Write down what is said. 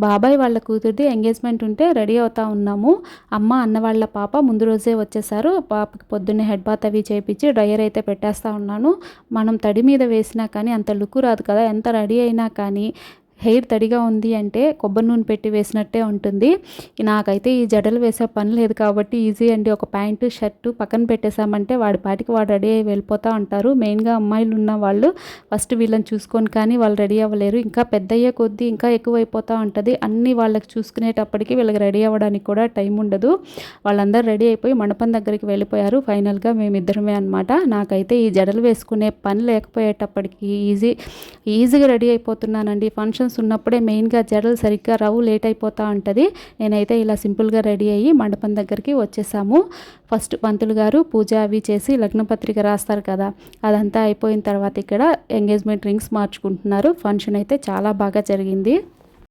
బాబాయ్ వాళ్ళ కూతురిది ఎంగేజ్మెంట్ ఉంటే రెడీ అవుతా ఉన్నాము. అమ్మ, అన్న వాళ్ళ పాప ముందు రోజే వచ్చేసారు. పాపకి పొద్దున్నే హెడ్ బాత్ అవి చేపించి డ్రైయర్ అయితే పెట్టేస్తా ఉన్నాను. మనం తడి మీద వేసినా కానీ అంత లుక్ రాదు కదా, ఎంత రెడీ అయినా కానీ. హెయిర్ తడిగా ఉంది అంటే కొబ్బరి నూనె పెట్టి వేసినట్టే ఉంటుంది. నాకైతే ఈ జడలు వేసే పని లేదు కాబట్టి ఈజీ అండి. ఒక ప్యాంటు షర్టు పక్కన పెట్టేసామంటే వాడి పాటికి వాడు రెడీ అయ్యి వెళ్ళిపోతూ ఉంటారు. మెయిన్గా అమ్మాయిలు ఉన్న వాళ్ళు ఫస్ట్ వీళ్ళని చూసుకొని కానీ వాళ్ళు రెడీ అవ్వలేరు. ఇంకా పెద్ద అయ్యే కొద్దీ ఇంకా ఎక్కువైపోతూ ఉంటుంది. అన్నీ వాళ్ళకి చూసుకునేటప్పటికి వీళ్ళకి రెడీ అవ్వడానికి కూడా టైం ఉండదు. వాళ్ళందరూ రెడీ అయిపోయి మండపం దగ్గరికి వెళ్ళిపోయారు. ఫైనల్గా మేమిద్దరమే అనమాట. నాకైతే ఈ జడలు వేసుకునే పని లేకపోయేటప్పటికి ఈజీగా రెడీ అయిపోతున్నానండి. ఫంక్షన్స్ ఉన్నప్పుడే మెయిన్గా జడలు సరిగ్గా రావు, లేట్ అయిపోతూ ఉంటుంది. నేనైతే ఇలా సింపుల్గా రెడీ అయ్యి మండపం దగ్గరికి వచ్చేసాము. ఫస్ట్ పంతులు గారు పూజ అవి చేసి లగ్నపత్రిక రాస్తారు కదా, అదంతా అయిపోయిన తర్వాత ఇక్కడ ఎంగేజ్మెంట్ రింగ్స్ మార్చుకుంటున్నారు. ఫంక్షన్ అయితే చాలా బాగా జరిగింది.